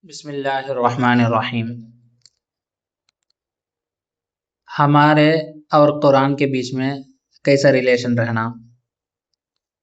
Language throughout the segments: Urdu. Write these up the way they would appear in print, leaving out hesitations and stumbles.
بسم اللہ الرحمن الرحیم۔ ہمارے اور قرآن کے بیچ میں کیسا ریلیشن رہنا،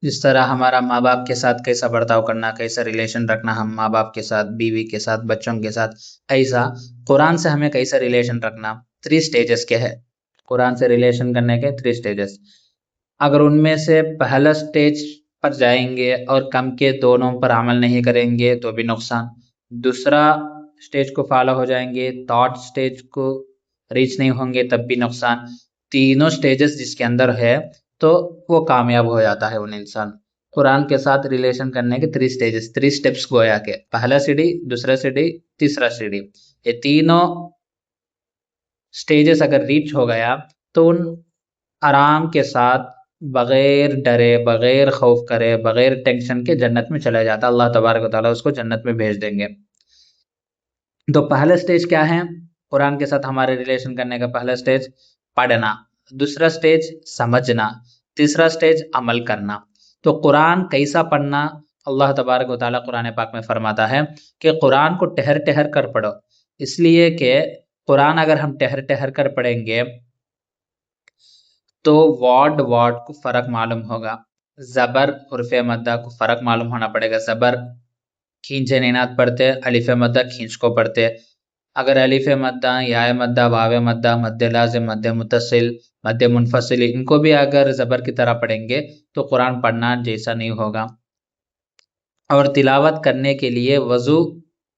جس طرح ہمارا ماں باپ کے ساتھ کیسا برتاؤ کرنا، کیسا ریلیشن رکھنا ہم ماں باپ کے ساتھ، بیوی کے ساتھ، بچوں کے ساتھ، ایسا قرآن سے ہمیں کیسا ریلیشن رکھنا۔ 3 سٹیجز کے ہے قرآن سے ریلیشن کرنے کے 3 سٹیجز۔ اگر ان میں سے پہلا سٹیج پر جائیں گے اور کم کے دونوں پر عمل نہیں کریں گے تو بھی نقصان، دوسرا سٹیج کو فالو ہو جائیں گے، تھرڈ سٹیج کو ریچ نہیں ہوں گے تب بھی نقصان۔ تینوں سٹیجز جس کے اندر ہے تو وہ کامیاب ہو جاتا ہے ان انسان۔ قرآن کے ساتھ ریلیشن کرنے کے 3 سٹیجز، 3 سٹیپس گویا کے، پہلا سیڑھی، دوسرا سیڑھی، تیسرا سیڑھی۔ یہ تینوں سٹیجز اگر ریچ ہو گیا تو ان آرام کے ساتھ، بغیر ڈرے، بغیر خوف کرے، بغیر ٹینشن کے جنت میں چلا جاتا، اللہ تبارک و تعالیٰ اس کو جنت میں بھیج دیں گے۔ تو پہلا سٹیج کیا ہے قرآن کے ساتھ ہمارے ریلیشن کرنے کا؟ پہلا سٹیج پڑھنا، دوسرا سٹیج سمجھنا، تیسرا سٹیج عمل کرنا۔ تو قرآن کیسا پڑھنا؟ اللہ تبارک و تعالیٰ قرآن پاک میں فرماتا ہے کہ قرآن کو ٹہر ٹہر کر پڑھو، اس لیے کہ قرآن اگر ہم ٹہر ٹہر کر پڑھیں گے تو وارڈ کو فرق معلوم ہوگا، زبر حرف مدہ کو فرق معلوم ہونا پڑے گا۔ زبر کھینچے نینات پڑھتے، الف مدہ کھینچ کو پڑھتے، اگر الف مدہ، یا مدہ، واو مدہ، مد لازم، مد متصل، مد منفصل، ان کو بھی اگر زبر کی طرح پڑھیں گے تو قرآن پڑھنا جیسا نہیں ہوگا۔ اور تلاوت کرنے کے لیے وضو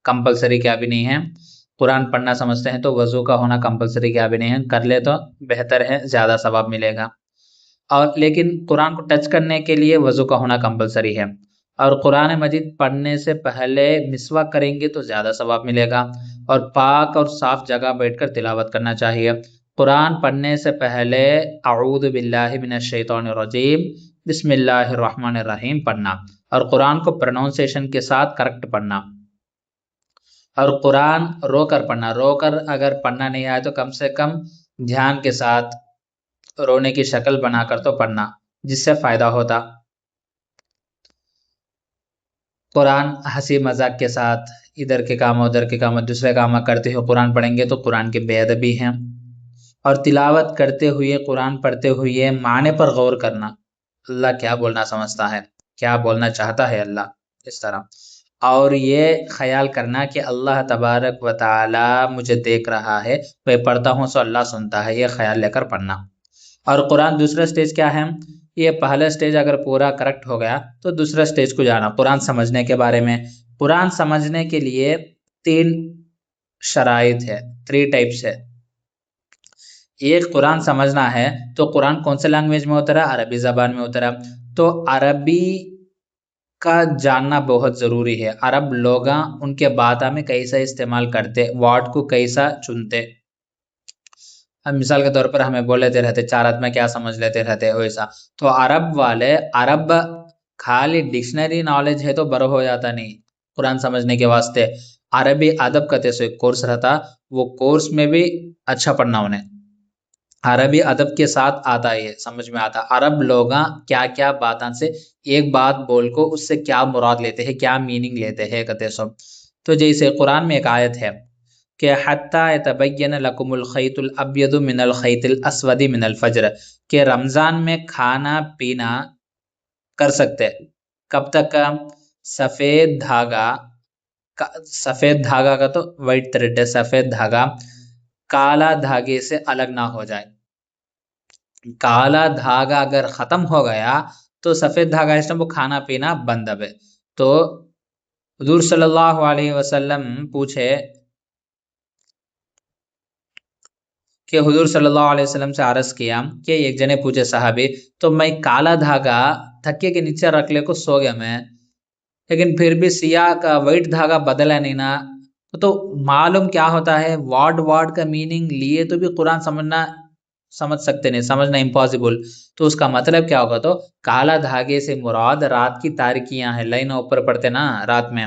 کمپلسری کیا بھی نہیں ہے، قرآن پڑھنا سمجھتے ہیں تو وضو کا ہونا کمپلسری کیا بھی نہیں ہے، کر لے تو بہتر ہے، زیادہ ثواب ملے گا۔ اور لیکن قرآن کو ٹچ کرنے کے لیے وضو کا ہونا کمپلسری ہے، اور قرآن مجید پڑھنے سے پہلے مسواک کریں گے تو زیادہ ثواب ملے گا، اور پاک اور صاف جگہ بیٹھ کر تلاوت کرنا چاہیے۔ قرآن پڑھنے سے پہلے اعوذ باللہ من الشیطان الرجیم بسم اللہ الرحمن الرحیم پڑھنا، اور قرآن کو پروننسیشن کے ساتھ کریکٹ پڑھنا، اور قرآن رو کر پڑھنا۔ رو کر اگر پڑھنا نہیں آئے تو کم سے کم دھیان کے ساتھ رونے کی شکل بنا کر تو پڑھنا، جس سے فائدہ ہوتا۔ قرآن ہنسی مذاق کے ساتھ، ادھر کے کام ادھر کے کام دوسرے کام کرتے ہوئے قرآن پڑھیں گے تو قرآن کے بے ادبی ہیں۔ اور تلاوت کرتے ہوئے، قرآن پڑھتے ہوئے معنی پر غور کرنا، اللہ کیا بولنا سمجھتا ہے، کیا بولنا چاہتا ہے اللہ، اس طرح۔ اور یہ خیال کرنا کہ اللہ تبارک و تعالی مجھے دیکھ رہا ہے، میں پڑھتا ہوں سو اللہ سنتا ہے، یہ خیال لے کر پڑھنا۔ اور قرآن دوسرا سٹیج کیا ہے؟ یہ پہلا سٹیج اگر پورا کریکٹ ہو گیا تو دوسرا سٹیج کو جانا، قرآن سمجھنے کے بارے میں۔ قرآن سمجھنے کے لیے 3 شرائط ہے، 3 ٹائپس ہے۔ ایک، قرآن سمجھنا ہے تو قرآن کون سے لینگویج میں اترا؟ عربی زبان میں اترا، تو عربی کا جاننا بہت ضروری ہے۔ عرب لوگاں ان کے باتوں میں کیسا استعمال کرتے، ورڈ کو کیسا چنتے۔ ہم مثال کے طور پر ہمیں بول لیتے رہتے، 4 آدمی کیا سمجھ لیتے رہتے ویسا۔ تو عرب والے، عرب خالی ڈکشنری نالج ہے تو بر ہو جاتا نہیں قرآن سمجھنے کے واسطے۔ عربی ادب کا تیسے کورس رہتا، وہ کورس میں بھی اچھا پڑھنا انہیں، عربی ادب کے ساتھ آتا، یہ سمجھ میں آتا عرب لوگاں کیا کیا باتاں سے ایک بات بول کو اس سے کیا مراد لیتے ہیں، کیا میننگ لیتے ہیں کہتے سب۔ تو جیسے قرآن میں ایک آیت ہے کہ حتیٰ یتبین لکم الخیط الابیض من الخیط الاسود من الفجر، کہ رمضان میں کھانا پینا کر سکتے، کب تک؟ سفید دھاگا، سفید دھاگا کا تو وائٹ تھریڈ ہے، سفید دھاگا کالا دھاگے سے الگ نہ ہو جائے۔ کالا دھاگا اگر ختم ہو گیا تو سفید دھاگا اس وہ کھانا پینا بند ہے۔ تو حضور صلی اللہ علیہ وسلم پوچھے کہ حضور صلی اللہ علیہ وسلم سے عرض کیا کہ ایک جنے پوچھے صحابی، تو میں کالا دھاگا تھکے کے نیچے رکھ لے کو سو گیا میں، لیکن پھر بھی سیاہ کا وائٹ دھاگا بدلا نہیں نا، تو معلوم کیا ہوتا ہے، وارڈ کا میننگ لیے تو بھی قرآن سمجھ سکتے نہیں، سمجھنا امپاسبل۔ تو اس کا مطلب کیا ہوگا؟ تو کالا دھاگے سے مراد رات کی تاریکیاں ہیں، لائن اوپر پڑھتے نا رات میں،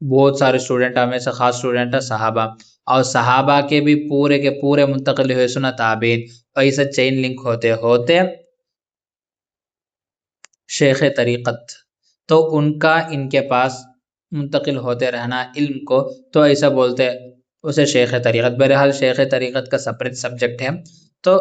بہت سارے اسٹوڈنٹ ہمیں سے خاص اسٹوڈنٹ ہے صحابہ، اور صحابہ کے پورے منتقل ہوئے سنا تابعین، ایسا چین لنک ہوتے ہوتے شیخ طریقت، تو ان کا ان کے پاس منتقل ہوتے رہنا علم کو، تو ایسا بولتے اسے شیخ طریقت۔ بہرحال شیخ طریقت کا سپریٹ سبجیکٹ ہے، تو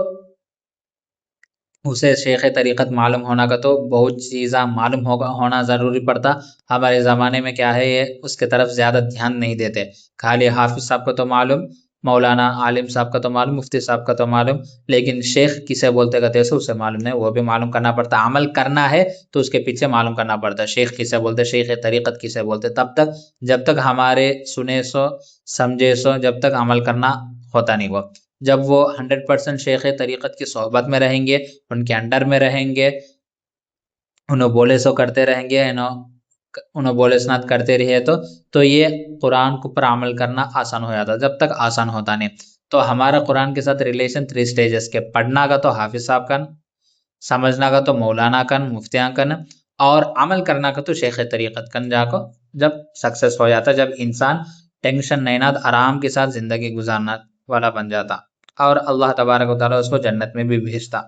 اسے شیخ طریقت معلوم ہونا کا تو بہت چیزاں معلوم ہونا ضروری پڑتا۔ ہمارے زمانے میں کیا ہے، یہ اس کے طرف زیادہ دھیان نہیں دیتے، خالی حافظ صاحب کو تو معلوم، مولانا عالم صاحب کا تو معلوم، مفتی صاحب کا تو معلوم، لیکن شیخ کسے بولتے کہتے ہیں اسے معلوم نہیں، وہ بھی معلوم کرنا پڑتا۔ عمل کرنا ہے تو اس کے پیچھے معلوم کرنا پڑتا ہے، شیخ کسے بولتے، شیخ طریقت کسے بولتے، تب تک جب تک ہمارے سنے سو سمجھے سو جب تک عمل کرنا ہوتا نہیں۔ وہ جب وہ 100% شیخ طریقت کی صحبت میں رہیں گے، ان کے انڈر میں رہیں گے، انہوں بولے سو کرتے رہیں گے، انہوں بولے سنات کرتے رہے، تو یہ قرآن کو پر عمل کرنا آسان ہو جاتا، جب تک آسان ہوتا نہیں۔ تو ہمارا قرآن کے ساتھ ریلیشن 3 سٹیجز کے، پڑھنا کا تو حافظ صاحب کا، سمجھنا کا تو مولانا کن، مفتیاں کن، اور عمل کرنا کا تو شیخ طریقت کن جا کو جب سکسیس ہو جاتا، جب انسان ٹینشن نہیں نہ آرام کے ساتھ زندگی گزارنا والا بن جاتا، اور اللہ تبارک و تعالیٰ اس کو جنت میں بھی بھیجتا۔